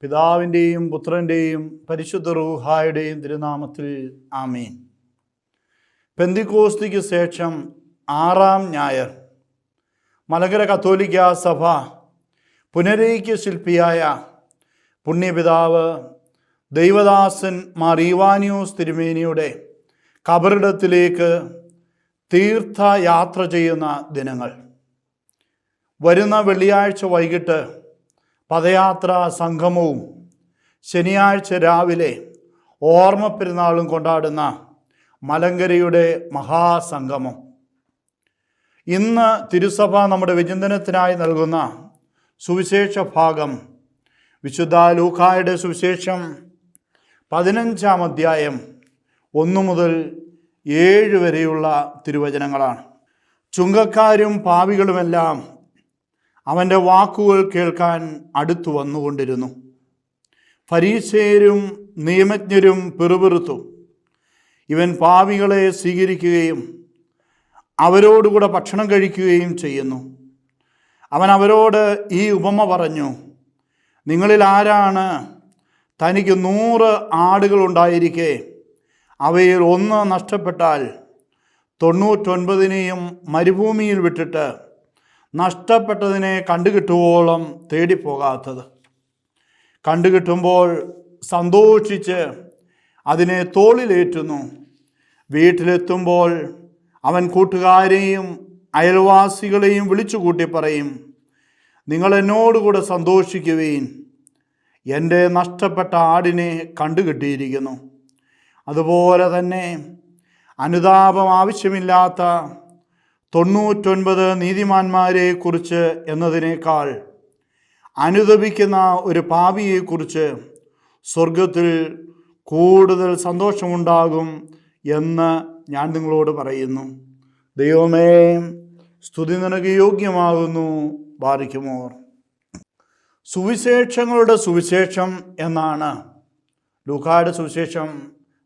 പിതാവിൻ്റെയും പുത്രൻ്റെയും പരിശുദ്ധ റൂഹായുടെയും തിരുനാമത്തിൽ ആമീൻ. പെന്തിക്കോസ്തിക്ക് ശേഷം 6-ാം ഞായർ മലങ്കര കത്തോലിക്കാ സഭ പുനരൈക്യ ശില്പിയായ പുണ്യപിതാവ് ദൈവദാസൻ മാർ ഈവാനിയോസ് തിരുമേനിയുടെ കബറിടത്തിലേക്ക് തീർത്ഥയാത്ര ചെയ്യുന്ന ദിനങ്ങൾ. വരുന്ന വെള്ളിയാഴ്ച വൈകിട്ട് പദയാത്രാ സംഗമവും ശനിയാഴ്ച രാവിലെ ഓർമ്മ പെരുന്നാളും കൊണ്ടാടുന്ന മലങ്കരയുടെ മഹാസംഗമം. ഇന്ന് തിരുസഭ നമ്മുടെ വിചിന്തനത്തിനായി നൽകുന്ന സുവിശേഷ ഭാഗം വിശുദ്ധ ലൂക്കായുടെ സുവിശേഷം 15-ാം അധ്യായം 1 മുതൽ 7 വരെയുള്ള തിരുവചനങ്ങളാണ്. ചുങ്കക്കാരും പാപികളുമെല്ലാം അവൻ്റെ വാക്കുകൾ കേൾക്കാൻ അടുത്തു വന്നുകൊണ്ടിരുന്നു. ഫരീസേയരും നിയമജ്ഞരും പിറുപിറുത്തു, ഇവൻ പാപികളെ സ്വീകരിക്കുകയും അവരോടുകൂടെ ഭക്ഷണം കഴിക്കുകയും ചെയ്യുന്നു. അവൻ അവരോട് ഈ ഉപമ പറഞ്ഞു, നിങ്ങളിൽ ആരാണ് തനിക്ക് 100 ആടുകളുണ്ടായിരിക്കെ അവയിൽ 1 നഷ്ടപ്പെട്ടാൽ 99നെയും മരുഭൂമിയിൽ വിട്ടിട്ട് നഷ്ടപ്പെട്ടതിനെ കണ്ടുകിട്ടുവോളം തേടിപ്പോകാത്തത്? കണ്ടുകിട്ടുമ്പോൾ സന്തോഷിച്ച് അതിനെ തോളിലേറ്റുന്നു. വീട്ടിലെത്തുമ്പോൾ അവൻ കൂട്ടുകാരെയും അയൽവാസികളെയും വിളിച്ചുകൂട്ടി പറയും, നിങ്ങൾ എന്നോടുകൂടെ സന്തോഷിക്കുവീൻ, എൻ്റെ നഷ്ടപ്പെട്ട ആടിനെ കണ്ടുകിട്ടിയിരിക്കുന്നു. അതുപോലെ തന്നെ അനുതാപം ആവശ്യമില്ലാത്ത 99 നീതിമാന്മാരെ കുറിച്ച് എന്നതിനേക്കാൾ അനുതപിക്കുന്ന ഒരു പാപിയെക്കുറിച്ച് സ്വർഗത്തിൽ കൂടുതൽ സന്തോഷമുണ്ടാകും എന്ന് ഞാൻ നിങ്ങളോട് പറയുന്നു. ദൈവമേ, സ്തുതി നിനക്ക് യോഗ്യമാകുന്നു. ബാരിക്കുമോർ. സുവിശേഷങ്ങളുടെ സുവിശേഷം എന്നാണ് ലൂക്കായുടെ സുവിശേഷം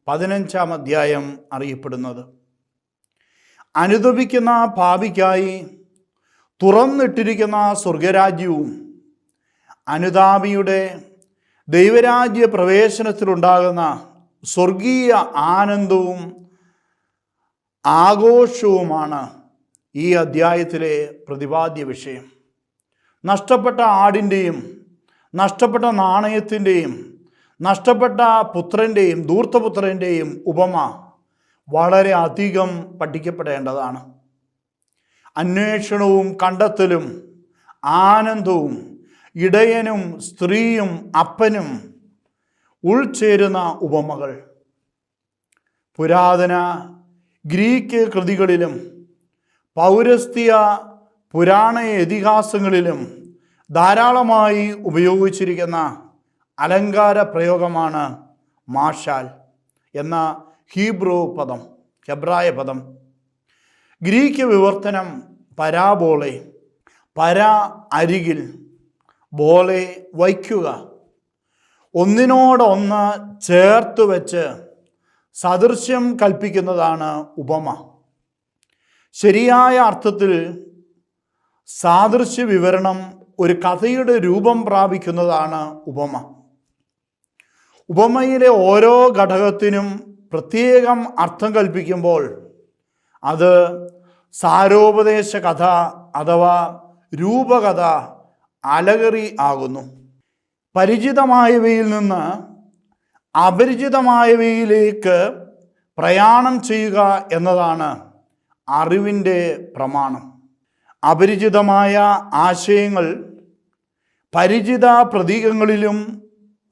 15-ാം അധ്യായം അറിയപ്പെടുന്നത്. അനുതപിക്കുന്ന പാപിക്കായി തുറന്നിട്ടിരിക്കുന്ന സ്വർഗരാജ്യവും അനുതാപിയുടെ ദൈവരാജ്യ പ്രവേശനത്തിലുണ്ടാകുന്ന സ്വർഗീയ ആനന്ദവും ആഘോഷവുമാണ് ഈ അധ്യായത്തിലെ പ്രതിപാദ്യ വിഷയം. നഷ്ടപ്പെട്ട ആടിൻ്റെയും നഷ്ടപ്പെട്ട നാണയത്തിൻ്റെയും നഷ്ടപ്പെട്ട പുത്രൻ്റെയും ധൂർത്തപുത്രൻ്റെയും ഉപമ വളരെ അധികം പഠിക്കപ്പെടേണ്ടതാണ്. അന്വേഷണവും കണ്ടെത്തലും ആനന്ദവും ഇടയനും സ്ത്രീയും അപ്പനും ഉൾച്ചേരുന്ന ഉപമകൾ പുരാതന ഗ്രീക്ക് കൃതികളിലും പൗരസ്ത്യ പുരാണ ഇതിഹാസങ്ങളിലും ധാരാളമായി ഉപയോഗിച്ചിരിക്കുന്ന അലങ്കാര പ്രയോഗമാണ് മാഷാൽ എന്ന ഹെബ്രായ പദം. ഗ്രീക്ക് വിവർത്തനം പരാബോളെ, പര അരികിൽ, ബോളെ വയ്ക്കുക, ഒന്നിനോടൊന്ന് ചേർത്ത് വെച്ച് സദൃശ്യം കൽപ്പിക്കുന്നതാണ് ഉപമ. ശരിയായ അർത്ഥത്തിൽ സാദൃശ്യ വിവരണം ഒരു കഥയുടെ രൂപം പ്രാപിക്കുന്നതാണ് ഉപമ. ഉപമയിലെ ഓരോ ഘടകത്തിനും പ്രത്യേകം അർത്ഥം കൽപ്പിക്കുമ്പോൾ അത് സാരോപദേശ കഥ അഥവാ രൂപകഥ, അലഗറി ആകുന്നു. പരിചിതമായവയിൽ നിന്ന് അപരിചിതമായവയിലേക്ക് പ്രയാണം ചെയ്യുക എന്നതാണ് അറിവിൻ്റെ പ്രമാണം. അപരിചിതമായ ആശയങ്ങൾ പരിചിത പ്രതീകങ്ങളിലും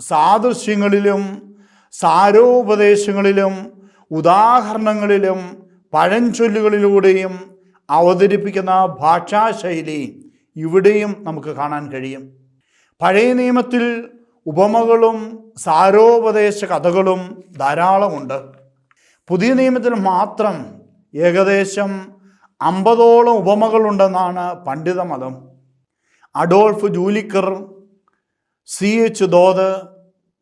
സാദൃശ്യങ്ങളിലും സാരോപദേശങ്ങളിലും ഉദാഹരണങ്ങളിലും പഴഞ്ചൊല്ലുകളിലൂടെയും അവതരിപ്പിക്കുന്ന ഭാഷാശൈലി ഇവിടെയും നമുക്ക് കാണാൻ കഴിയും. പഴയ നിയമത്തിൽ ഉപമകളും സാരോപദേശ കഥകളും ധാരാളമുണ്ട്. പുതിയ നിയമത്തിൽ മാത്രം ഏകദേശം 50ഓളം ഉപമകളുണ്ടെന്നാണ് പണ്ഡിതമതം. അഡോൾഫ് ജൂലിക്കർ, CH ദോത്,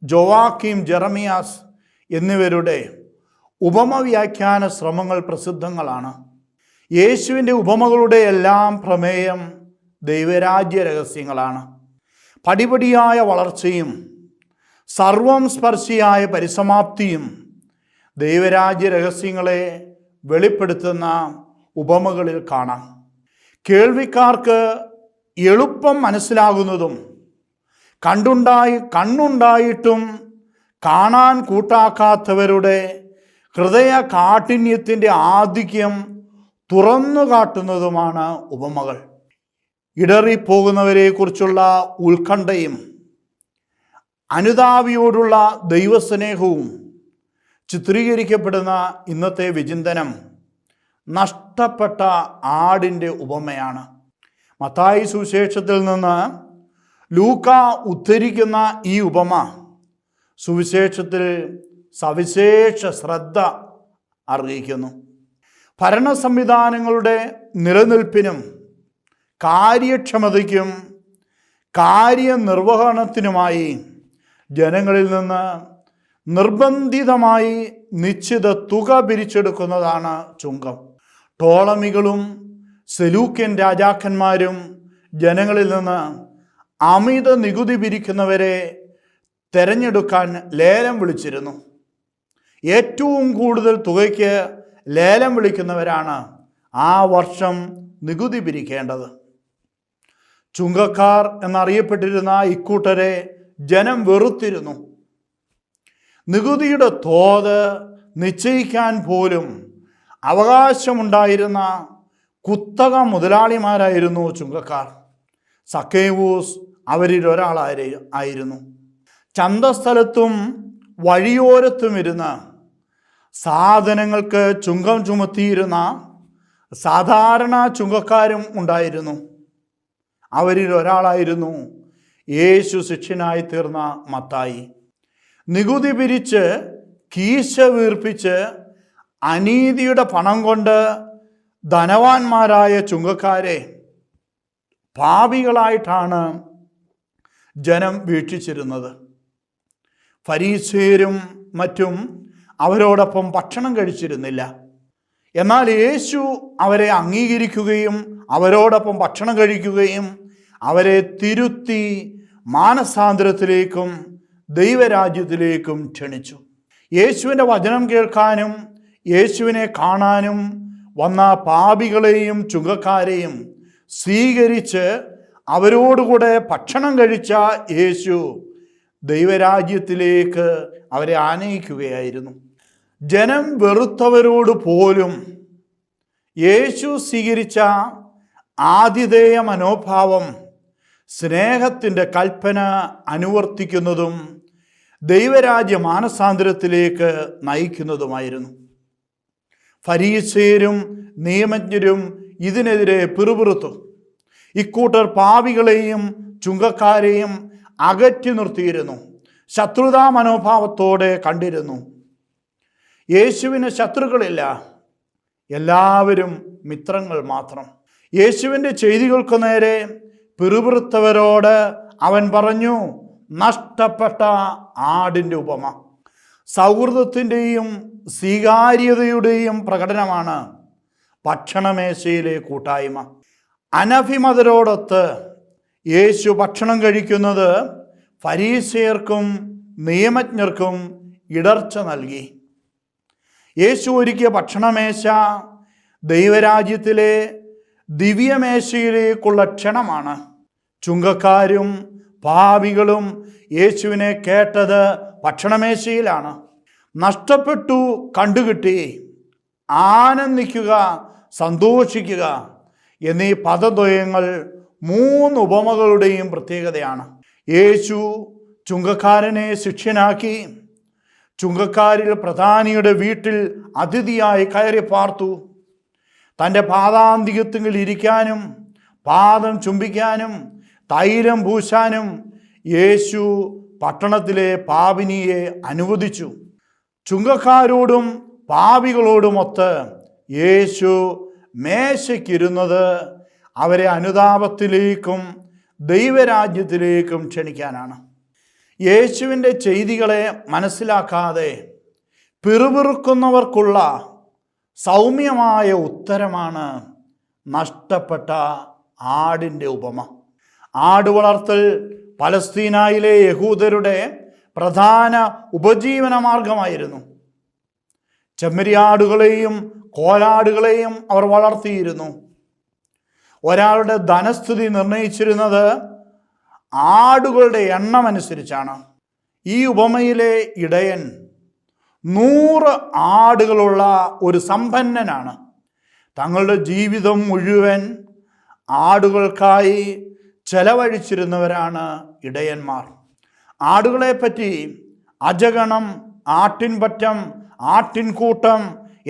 ജോവാക്കിം ജെറമിയാസ് എന്നിവരുടെ ഉപമ വ്യാഖ്യാന ശ്രമങ്ങൾ പ്രസിദ്ധങ്ങളാണ്. യേശുവിൻ്റെ ഉപമകളുടെ എല്ലാം പ്രമേയം ദൈവരാജ്യ രഹസ്യങ്ങളാണ്. പടിപടിയായ വളർച്ചയും സർവം സ്പർശിയായ പരിസമാപ്തിയും ദൈവരാജ്യ രഹസ്യങ്ങളെ വെളിപ്പെടുത്തുന്ന ഉപമകളിൽ കാണാം. കേൾവിക്കാർക്ക് എളുപ്പം മനസ്സിലാകുന്നതും കണ്ണുണ്ടായിട്ടും കാണാൻ കൂട്ടാക്കാത്തവരുടെ ഹൃദയ കാഠിന്യത്തിൻ്റെ ആധിക്യം തുറന്നു കാട്ടുന്നതുമാണ് ഉപമകൾ. ഇടറിപ്പോകുന്നവരെക്കുറിച്ചുള്ള ഉത്കണ്ഠയും അനുതാപിയോടുള്ള ദൈവസ്നേഹവും ചിത്രീകരിക്കപ്പെടുന്ന ഇന്നത്തെ വിചിന്തനം നഷ്ടപ്പെട്ട ആടിൻ്റെ ഉപമയാണ്. മത്തായി സുവിശേഷത്തിൽ നിന്ന് ലൂക്ക ഉദ്ധരിക്കുന്ന ഈ ഉപമ സുവിശേഷത്തിൽ സവിശേഷ ശ്രദ്ധ അർഹിക്കുന്നു. ഭരണ സംവിധാനങ്ങളുടെ നിലനിൽപ്പിനും കാര്യക്ഷമതയ്ക്കും കാര്യനിർവഹണത്തിനുമായി ജനങ്ങളിൽ നിന്ന് നിർബന്ധിതമായി നിശ്ചിത തുക പിരിച്ചെടുക്കുന്നതാണ് ചുങ്കം. ടോളമികളും സെലൂക്യൻ രാജാക്കന്മാരും ജനങ്ങളിൽ നിന്ന് അമിത നികുതി പിരിക്കുന്നവരെ തെരഞ്ഞെടുക്കാൻ ലേലം വിളിച്ചിരുന്നു. ഏറ്റവും കൂടുതൽ തുകയ്ക്ക് ലേലം വിളിക്കുന്നവരാണ് ആ വർഷം നികുതി പിരിക്കേണ്ടത്. ചുങ്കക്കാർ എന്നറിയപ്പെട്ടിരുന്ന ഇക്കൂട്ടരെ ജനം വെറുത്തിരുന്നു. നികുതിയുടെ തോത് നിശ്ചയിക്കാൻ പോലും അവകാശമുണ്ടായിരുന്ന കുത്തക മുതലാളിമാരായിരുന്നു ചുങ്കക്കാർ. സക്കേവൂസ് അവരിൽ ഒരാളായിരുന്നു. ചന്തസ്ഥലത്തും വഴിയോരത്തും ഇരുന്ന് സാധനങ്ങൾക്ക് ചുങ്കം ചുമത്തിയിരുന്ന സാധാരണ ചുങ്കക്കാരും ഉണ്ടായിരുന്നു. അവരിൽ ഒരാളായിരുന്നു യേശു ശിഷ്യനായി തീർന്ന മത്തായി. നികുതി പിരിച്ച് കീശ വീർപ്പിച്ച് അനീതിയുടെ പണം കൊണ്ട് ധനവാന്മാരായ ചുങ്കക്കാരെ പാപികളായിട്ടാണ് ജനം വീക്ഷിച്ചിരുന്നത്. ഫരീസേരും മറ്റും അവരോടൊപ്പം ഭക്ഷണം കഴിച്ചിരുന്നില്ല. എന്നാൽ യേശു അവരെ അംഗീകരിക്കുകയും അവരോടൊപ്പം ഭക്ഷണം കഴിക്കുകയും അവരെ തിരുത്തി മാനസാന്തരത്തിലേക്കും ദൈവരാജ്യത്തിലേക്കും ക്ഷണിച്ചു. യേശുവിൻ്റെ വചനം കേൾക്കാനും യേശുവിനെ കാണാനും വന്ന പാപികളെയും ചുങ്കക്കാരെയും സ്വീകരിച്ച് അവരോടുകൂടെ ഭക്ഷണം കഴിച്ച യേശു ദൈവരാജ്യത്തിലേക്ക് അവരെ ആനയിക്കുകയായിരുന്നു. ജനം വെറുത്തവരോട് പോലും യേശു സ്വീകരിച്ച ആതിഥേയ മനോഭാവം സ്നേഹത്തിൻ്റെ കൽപ്പന അനുവർത്തിക്കുന്നതും ദൈവരാജ്യ മാനസാന്തരത്തിലേക്ക് നയിക്കുന്നതുമായിരുന്നു. ഫരീസേരും നിയമജ്ഞരും ഇതിനെതിരെ പിറുപിറുത്തു. ഇക്കൂട്ടർ പാപികളെയും ചുങ്കക്കാരെയും അകറ്റി നിർത്തിയിരുന്നു. ശത്രുതാ മനോഭാവത്തോടെ കണ്ടിരുന്നു. യേശുവിന് ശത്രുക്കളില്ല, എല്ലാവരും മിത്രങ്ങൾ മാത്രം. യേശുവിൻ്റെ ചെയ്തികൾക്ക് നേരെ പിറുപിറുത്തവരോട് അവൻ പറഞ്ഞു, നഷ്ടപ്പെട്ട ആടിൻ്റെ ഉപമ. സൗഹൃദത്തിൻ്റെയും സ്വീകാര്യതയുടെയും പ്രകടനമാണ് ഭക്ഷണമേശയിലെ കൂട്ടായ്മ. അനഭിമതരോടൊത്ത് യേശു ഭക്ഷണം കഴിക്കുന്നത് ഫരീസയർക്കും നിയമജ്ഞർക്കും ഇടർച്ച നൽകി. യേശു ഒരുക്കിയ ഭക്ഷണമേശ ദൈവരാജ്യത്തിലെ ദിവ്യമേശയിലേക്കുള്ള ക്ഷണമാണ്. ചുങ്കക്കാരും പാപികളും യേശുവിനെ കേട്ടത് ഭക്ഷണമേശയിലാണ്. നഷ്ടപ്പെട്ടു കണ്ടുകിട്ടി, ആനന്ദിക്കുക, സന്തോഷിക്കുക എന്നീ പദദ്വയങ്ങൾ 3 ഉപമകളുടെയും പ്രത്യേകതയാണ്. യേശു ചുങ്കക്കാരനെ ശിഷ്യനാക്കി. ചുങ്കക്കാരിൽ പ്രധാനിയുടെ വീട്ടിൽ അതിഥിയായി കയറി പാർത്തു. തൻ്റെ പാദാന്തികത്തിൽ ഇരിക്കാനും പാദം ചുംബിക്കാനും തൈലം പൂശാനും യേശു പട്ടണത്തിലെ പാപിനിയെ അനുവദിച്ചു. ചുങ്കക്കാരോടും പാപികളോടുമൊത്ത് യേശു മേശയ്ക്കിരുന്നത് അവരെ അനുതാപത്തിലേക്കും ദൈവരാജ്യത്തിലേക്കും ക്ഷണിക്കാനാണ്. യേശുവിൻ്റെ ചെയ്തികളെ മനസ്സിലാക്കാതെ പിറുപിറുക്കുന്നവർക്കുള്ള സൗമ്യമായ ഉത്തരമാണ് നഷ്ടപ്പെട്ട ആടിൻ്റെ ഉപമ. ആട് വളർത്തൽ പലസ്തീനായിലെ യഹൂദരുടെ പ്രധാന ഉപജീവന മാർഗമായിരുന്നു. ചെമ്മരിയാടുകളെയും കോലാടുകളെയും അവർ വളർത്തിയിരുന്നു. ഒരാളുടെ ധനസ്ഥിതി നിർണയിച്ചിരുന്നത് ആടുകളുടെ എണ്ണം അനുസരിച്ചാണ്. ഈ ഉപമയിലെ ഇടയൻ 100 ആടുകളുള്ള ഒരു സമ്പന്നനാണ്. തങ്ങളുടെ ജീവിതം മുഴുവൻ ആടുകൾക്കായി ചെലവഴിച്ചിരുന്നവരാണ് ഇടയന്മാർ. ആടുകളെപ്പറ്റി അജഗണം, ആട്ടിൻപറ്റം, ആട്ടിൻകൂട്ടം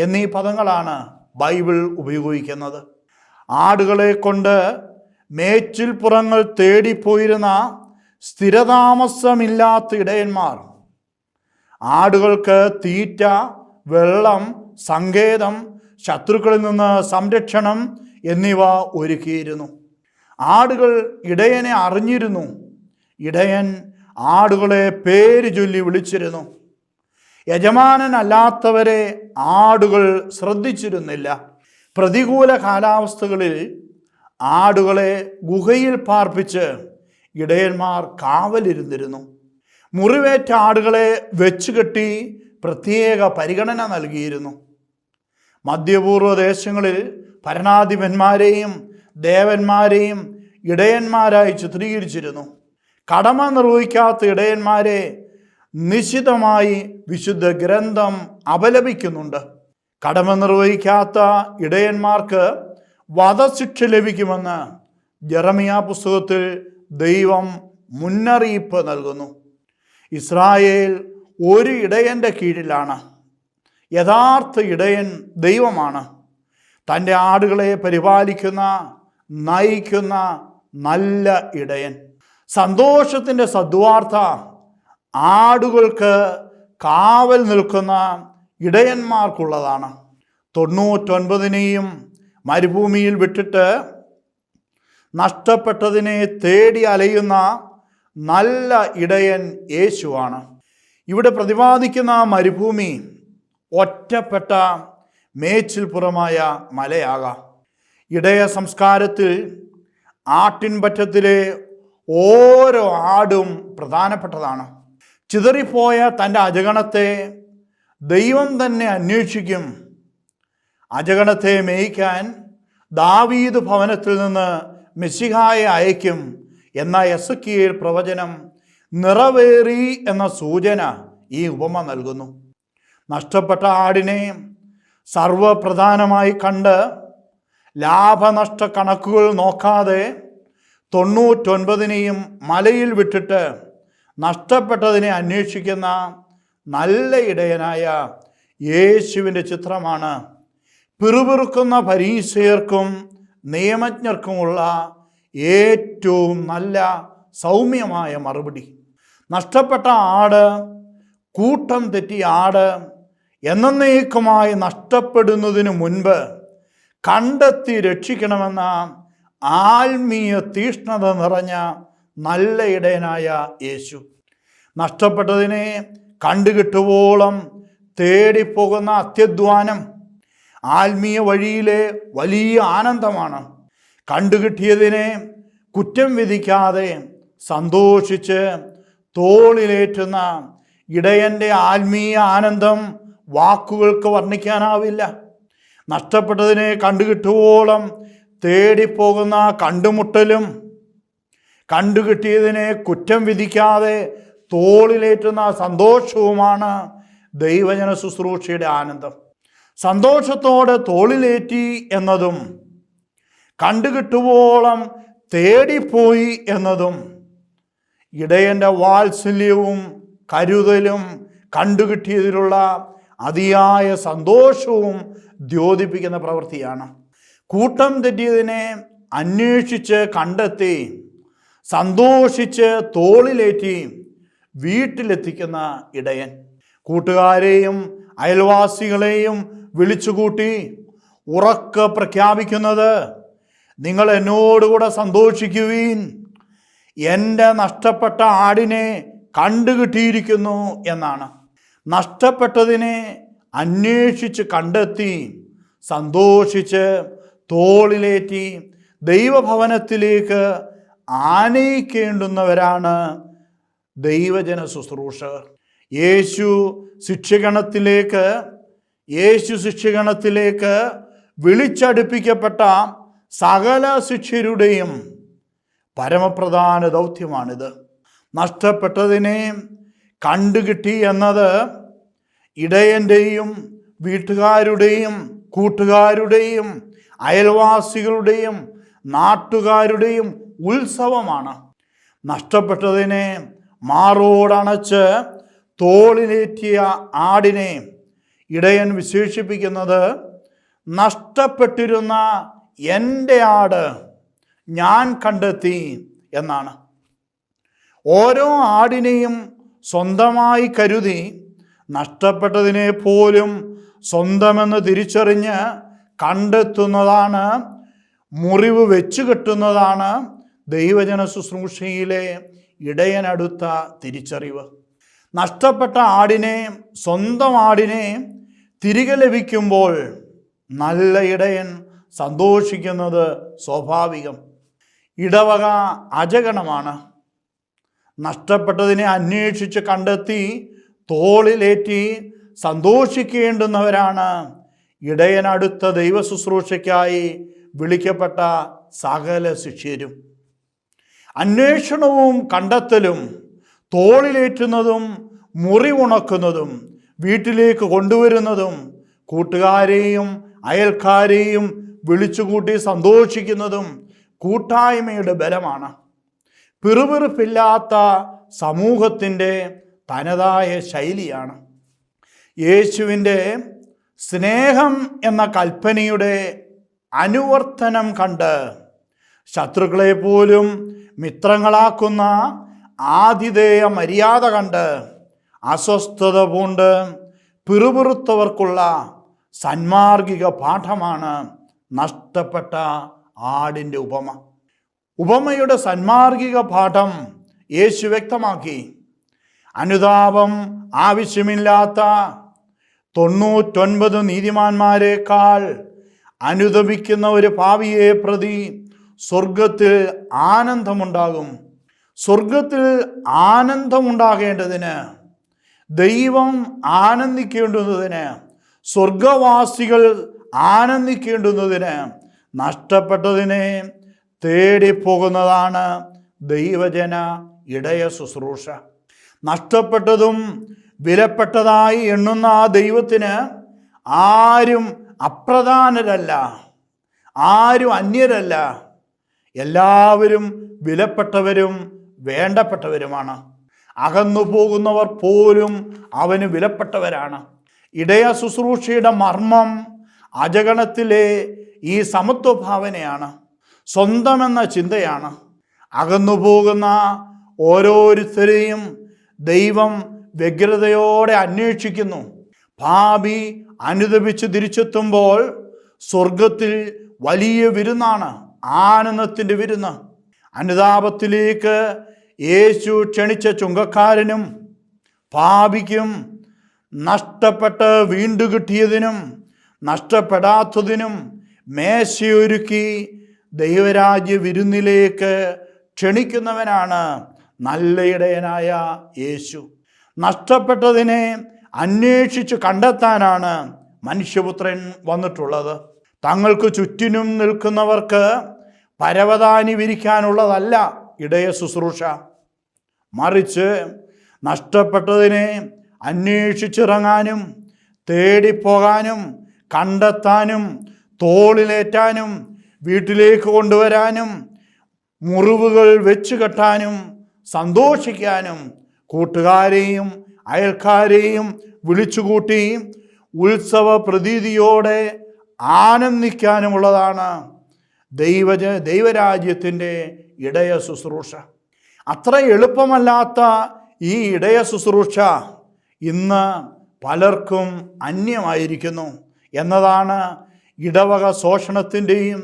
എന്നീ പദങ്ങളാണ് ബൈബിൾ ഉപയോഗിക്കുന്നത്. ആടുകളെ കൊണ്ട് മേച്ചിൽപ്പുറങ്ങൾ തേടിപ്പോയിരുന്ന സ്ഥിരതാമസമില്ലാത്ത ഇടയന്മാർ ആടുകൾക്ക് തീറ്റ, വെള്ളം, സങ്കേതം, ശത്രുക്കളിൽ നിന്ന് സംരക്ഷണം എന്നിവ ഒരുക്കിയിരുന്നു. ആടുകൾ ഇടയനെ അറിഞ്ഞിരുന്നു. ഇടയൻ ആടുകളെ പേര് ചൊല്ലി വിളിച്ചിരുന്നു. യജമാനനല്ലാത്തവരെ ആടുകൾ ശ്രദ്ധിച്ചിരുന്നില്ല. പ്രതികൂല കാലാവസ്ഥകളിൽ ആടുകളെ ഗുഹയിൽ പാർപ്പിച്ച് ഇടയന്മാർ കാവലിരുന്നിരുന്നു. മുറിവേറ്റ ആടുകളെ വെച്ചുകെട്ടി പ്രത്യേക പരിഗണന നൽകിയിരുന്നു. മധ്യപൂർവ്വ ദേശങ്ങളിൽ ഭരണാധിപന്മാരെയും ദേവന്മാരെയും ഇടയന്മാരായി ചിത്രീകരിച്ചിരുന്നു. കടമ നിർവഹിക്കാത്ത ഇടയന്മാരെ നിശിതമായി വിശുദ്ധ ഗ്രന്ഥം അപലപിക്കുന്നുണ്ട്. കടമ നിർവഹിക്കാത്ത ഇടയന്മാർക്ക് വധശിക്ഷ ലഭിക്കുമെന്ന് ജെറമിയ പുസ്തകത്തിൽ ദൈവം മുന്നറിയിപ്പ് നൽകുന്നു. ഇസ്രായേൽ ഒരു ഇടയൻ്റെ കീഴിലാണ്. യഥാർത്ഥ ഇടയൻ ദൈവമാണ്. തൻ്റെ ആടുകളെ പരിപാലിക്കുന്ന, നയിക്കുന്ന നല്ല ഇടയൻ. സന്തോഷത്തിൻ്റെ സദ്വാർത്ത ആടുകൾക്ക് കാവൽ നിൽക്കുന്ന ഇടയന്മാർക്കുള്ളതാണ്. 99നെയും മരുഭൂമിയിൽ വിട്ടിട്ട് നഷ്ടപ്പെട്ടതിനെ തേടി അലയുന്ന നല്ല ഇടയൻ യേശുവാണ്. ഇവിടെ പ്രതിപാദിക്കുന്ന മരുഭൂമി ഒറ്റപ്പെട്ട മേച്ചിൽപ്പുറമായ മലയാകാം. ഇടയ സംസ്കാരത്തിൽ ആട്ടിൻപറ്റത്തിലെ ഓരോ ആടും പ്രധാനപ്പെട്ടതാണ്. ചിതറിപ്പോയ തൻ്റെ അജഗണത്തെ ദൈവം തന്നെ അന്വേഷിക്കും. അജഗണത്തെ മേയ്ക്കാൻ ദാവീദ് ഭവനത്തിൽ നിന്ന് മെസ്സിഹായെ അയക്കും എന്ന എസെക്കിയേൽ പ്രവചനം നിറവേറി എന്ന സൂചന ഈ ഉപമ നൽകുന്നു. നഷ്ടപ്പെട്ട ആടിനെ സർവപ്രധാനമായി കണ്ട് ലാഭനഷ്ട കണക്കുകൾ നോക്കാതെ 99നെയും മലയിൽ വിട്ടിട്ട് നഷ്ടപ്പെട്ടതിനെ അന്വേഷിക്കുന്ന നല്ല ഇടയനായ യേശുവിൻ്റെ ചിത്രമാണ് പിറുപിറുക്കുന്ന ഫരീസയർക്കും നിയമജ്ഞർക്കുമുള്ള ഏറ്റവും നല്ല സൗമ്യമായ മറുപടി. നഷ്ടപ്പെട്ട ആട്, കൂട്ടം തെറ്റിയ ആട് എന്നേക്കുമായി നഷ്ടപ്പെടുന്നതിനു മുൻപ് കണ്ടെത്തി രക്ഷിക്കണമെന്ന ആത്മീയ തീഷ്ണത നിറഞ്ഞ നല്ല ഇടയനായ യേശു നഷ്ടപ്പെട്ടതിനെ കണ്ടുകിട്ടുവോളം തേടിപ്പോകുന്ന അത്യധ്വാനം ആത്മീയ വഴിയിലെ വലിയ ആനന്ദമാണ്. കണ്ടുകിട്ടിയതിനെ കുറ്റം വിധിക്കാതെ സന്തോഷിച്ച് തോളിലേറ്റുന്ന ഇടയൻ്റെ ആത്മീയ ആനന്ദം വാക്കുകൾക്ക് വർണ്ണിക്കാനാവില്ല. നഷ്ടപ്പെട്ടതിനെ കണ്ടുകിട്ടുവോളം തേടിപ്പോകുന്ന കണ്ടുമുട്ടലും കണ്ടുകിട്ടിയതിനെ കുറ്റം വിധിക്കാതെ തോളിലേറ്റുന്ന സന്തോഷവുമാണ് ദൈവജന ശുശ്രൂഷയുടെ ആനന്ദം. സന്തോഷത്തോടെ തോളിലേറ്റി എന്നതും കണ്ടുകിട്ടുവോളം തേടിപ്പോയി എന്നതും ഇടയൻ്റെ വാത്സല്യവും കരുതലും കണ്ടുകിട്ടിയതിലുള്ള അതിയായ സന്തോഷവും ദ്യോതിപ്പിക്കുന്ന പ്രവൃത്തിയാണ്. കൂട്ടം തെറ്റിയതിനെ അന്വേഷിച്ച് കണ്ടെത്തി സന്തോഷിച്ച് തോളിലേറ്റി വീട്ടിലെത്തിക്കുന്ന ഇടയൻ. കൂട്ടുകാരെയും അയൽവാസികളെയും വിളിച്ചുകൂട്ടി ഉറക്കെ പ്രഖ്യാപിക്കുന്നത്, നിങ്ങൾ എന്നോടുകൂടെ സന്തോഷിക്കുവീൻ, എൻ്റെ നഷ്ടപ്പെട്ട ആടിനെ കണ്ടുകിട്ടിയിരിക്കുന്നു എന്നാണ്. നഷ്ടപ്പെട്ടതിനെ അന്വേഷിച്ച് കണ്ടെത്തി സന്തോഷിച്ച് തോളിലേറ്റി ദൈവഭവനത്തിലേക്ക് ആനയിക്കേണ്ടുന്നവരാണ് ദൈവജന ശുശ്രൂഷകർ. യേശു ശിക്ഷഗണത്തിലേക്ക് വിളിച്ചടുപ്പിക്കപ്പെട്ട സകല ശിഷ്യരുടെയും പരമപ്രധാന ദൗത്യമാണിത്. നഷ്ടപ്പെട്ടതിനെ കണ്ടുകിട്ടി എന്നത് ഇടയൻ്റെയും വീട്ടുകാരുടെയും കൂട്ടുകാരുടെയും അയൽവാസികളുടെയും നാട്ടുകാരുടെയും ഉത്സവമാണ്. നഷ്ടപ്പെട്ടതിനെ മാറോടണച്ച് തോളിലേറ്റിയ ആടിനെ ഇടയൻ വിശേഷിപ്പിക്കുന്നത് നഷ്ടപ്പെട്ടിരുന്ന എൻ്റെ ആട് ഞാൻ കണ്ടെത്തി എന്നാണ്. ഓരോ ആടിനെയും സ്വന്തമായി കരുതി നഷ്ടപ്പെട്ടതിനെ പോലും സ്വന്തമെന്ന് തിരിച്ചറിഞ്ഞ് കണ്ടെത്തുന്നതാണ്, മുറിവ് വെച്ചു കെട്ടുന്നതാണ് ദൈവജന ശുശ്രൂഷയിലെ ഇടയനടുത്ത തിരിച്ചറിവ്. നഷ്ടപ്പെട്ട ആടിനെ, സ്വന്തം ആടിനെ തിരികെ ലഭിക്കുമ്പോൾ നല്ല ഇടയൻ സന്തോഷിക്കുന്നത് സ്വാഭാവികം. ഇടവക അജഗണമാണ്. നഷ്ടപ്പെട്ടതിനെ അന്വേഷിച്ച് കണ്ടെത്തി തോളിലേറ്റി സന്തോഷിക്കേണ്ടുന്നവരാണ് ഇടയനടുത്ത ദൈവ ശുശ്രൂഷയ്ക്കായി വിളിക്കപ്പെട്ട സകല ശിഷ്യരും. അന്വേഷണവും കണ്ടെത്തലും തോളിലേറ്റുന്നതും മുറിവുണക്കുന്നതും വീട്ടിലേക്ക് കൊണ്ടുവരുന്നതും കൂട്ടുകാരെയും അയൽക്കാരെയും വിളിച്ചുകൂട്ടി സന്തോഷിക്കുന്നതും കൂട്ടായ്മയുടെ ബലമാണ്. പിറുപിറുപ്പില്ലാത്ത സമൂഹത്തിൻ്റെ തനതായ ശൈലിയാണ്. യേശുവിൻ്റെ സ്നേഹം എന്ന കൽപ്പനയുടെ അനുവർത്തനം കണ്ട് ശത്രുക്കളെ പോലും മിത്രങ്ങളാക്കുന്ന ആതിഥേയ മര്യാദ കണ്ട് അസ്വസ്ഥത പൂണ്ട് പിറുപിറുത്തവർക്കുള്ള സന്മാർഗിക പാഠമാണ് നഷ്ടപ്പെട്ട ആടിൻ്റെ ഉപമ. ഉപമയുടെ സന്മാർഗിക പാഠം യേശു വ്യക്തമാക്കി. അനുതാപം ആവശ്യമില്ലാത്ത 99 നീതിമാന്മാരെക്കാൾ അനുതപിക്കുന്ന ഒരു പാപിയെ പ്രതി സ്വർഗത്തിൽ ആനന്ദമുണ്ടാകും. സ്വർഗത്തിൽ ആനന്ദമുണ്ടാകേണ്ടതിന്, ദൈവം ആനന്ദിക്കേണ്ടുന്നതിന്, സ്വർഗവാസികൾ ആനന്ദിക്കേണ്ടുന്നതിന് നഷ്ടപ്പെട്ടതിനെ തേടിപ്പോകുന്നതാണ് ദൈവജന ഇടയ ശുശ്രൂഷ. നഷ്ടപ്പെട്ടതും വിലപ്പെട്ടതായി എണ്ണുന്ന ആ ദൈവത്തിന് ആരും അപ്രധാനരല്ല, ആരും അന്യരല്ല. എല്ലാവരും വിലപ്പെട്ടവരും വേണ്ടപ്പെട്ടവരുമാണ്. അകന്നു പോകുന്നവർ പോലും അവന് വിലപ്പെട്ടവരാണ്. ഇടയ ശുശ്രൂഷയുടെ മർമ്മം അജഗണത്തിലെ ഈ സമത്വഭാവനയാണ്, സ്വന്തമെന്ന ചിന്തയാണ്. അകന്നു പോകുന്ന ഓരോരുത്തരെയും ദൈവം വ്യഗ്രതയോടെ അന്വേഷിക്കുന്നു. പാപി അനുതപിച്ച് തിരിച്ചെത്തുമ്പോൾ സ്വർഗത്തിൽ വലിയ വിരുന്നാണ്, ആനന്ദത്തിൻ്റെ വിരുന്ന്. അനുതാപത്തിലേക്ക് യേശു ക്ഷണിച്ച ചുങ്കക്കാരനും പാപിക്കും നഷ്ടപ്പെട്ട് വീണ്ടു കിട്ടിയതിനും നഷ്ടപ്പെടാത്തതിനും മേശയൊരുക്കി ദൈവരാജ്യ വിരുന്നിലേക്ക് ക്ഷണിക്കുന്നവനാണ് നല്ല ഇടയനായ യേശു. നഷ്ടപ്പെട്ടതിനെ അന്വേഷിച്ച് കണ്ടെത്താനാണ് മനുഷ്യപുത്രൻ വന്നിട്ടുള്ളത്. തങ്ങൾക്ക് ചുറ്റിനും നിൽക്കുന്നവർക്ക് പരവതാനി വിരിക്കാനുള്ളതല്ല ഇടയ ശുശ്രൂഷ. മറിച്ച് നഷ്ടപ്പെട്ടതിനെ അന്വേഷിച്ചിറങ്ങാനും തേടിപ്പോകാനും കണ്ടെത്താനും തോളിലേറ്റാനും വീട്ടിലേക്ക് കൊണ്ടുവരാനും മുറിവുകൾ വെച്ച് കെട്ടാനും സന്തോഷിക്കാനും കൂട്ടുകാരെയും അയൽക്കാരെയും വിളിച്ചുകൂട്ടി ഉത്സവ പ്രതീതിയോടെ ആനന്ദിക്കാനുമുള്ളതാണ് ദൈവരാജ്യത്തിൻ്റെ ഇടയ ശുശ്രൂഷ. അത്ര എളുപ്പമല്ലാത്ത ഈ ഇടയ ശുശ്രൂഷ ഇന്ന് പലർക്കും അന്യമായിരിക്കുന്നു എന്നതാണ് ഇടവക ശോഷണത്തിൻ്റെയും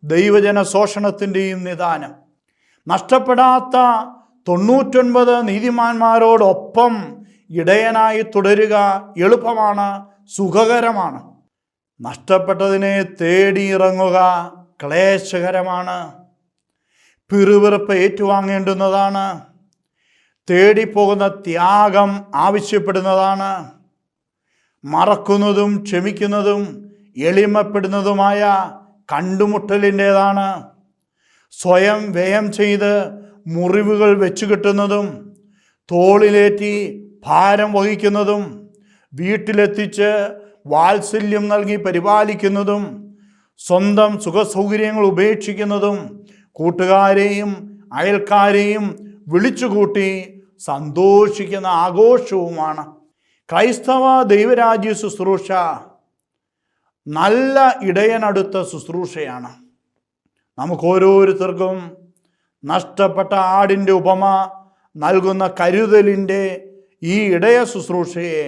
ദൈവജന ശോഷണത്തിൻ്റെയും നിദാനം. നഷ്ടപ്പെടാത്ത 99 നീതിമാന്മാരോടൊപ്പം ഇടയനായി തുടരുക എളുപ്പമാണ്, സുഖകരമാണ്. നഷ്ടപ്പെട്ടതിനെ തേടിയിറങ്ങുക ക്ലേശകരമാണ്, പിറുപിറുപ്പ് ഏറ്റുവാങ്ങേണ്ടുന്നതാണ്. തേടിപ്പോകുന്ന ത്യാഗം ആവശ്യപ്പെടുന്നതാണ്. മറക്കുന്നതും ക്ഷമിക്കുന്നതും എളിമപ്പെടുന്നതുമായ കണ്ടുമുട്ടലിൻ്റേതാണ്. സ്വയം വ്യയം ചെയ്ത് മുറിവുകൾ വെച്ചു കിട്ടുന്നതും തോളിലേറ്റി ഭാരം വഹിക്കുന്നതും വീട്ടിലെത്തിച്ച് വാത്സല്യം നൽകി പരിപാലിക്കുന്നതും സ്വന്തം സുഖസൗകര്യങ്ങൾ ഉപേക്ഷിക്കുന്നതും കൂട്ടുകാരെയും അയൽക്കാരെയും വിളിച്ചുകൂട്ടി സന്തോഷിക്കുന്ന ആഘോഷവുമാണ്. ക്രൈസ്തവ ദൈവരാജ്യ ശുശ്രൂഷ നല്ല ഇടയനടുത്ത ശുശ്രൂഷയാണ്. നമുക്ക് ഓരോരുത്തർക്കും നഷ്ടപ്പെട്ട ആടിൻ്റെ ഉപമ നൽകുന്ന കരുതലിൻ്റെ ഈ ഇടയ ശുശ്രൂഷയെ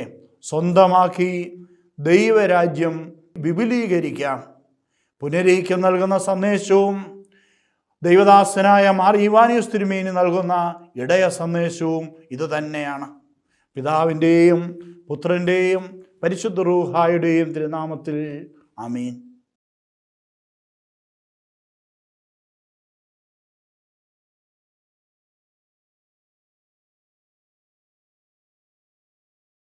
സ്വന്തമാക്കി ദൈവരാജ്യം വിപുലീകരിക്കാം. പുനരീക്കം നൽകുന്ന സന്ദേശവും ദൈവദാസനായ മാർ ഈവാനിയോസ് തിരുമേനി നൽകുന്ന ഇടയ സന്ദേശവും ഇതുതന്നെയാണ്. പിതാവിൻ്റെയും പുത്രൻ്റെയും പരിശുദ്ധ റൂഹായുടെയും തിരുനാമത്തിൽ ആമീൻ.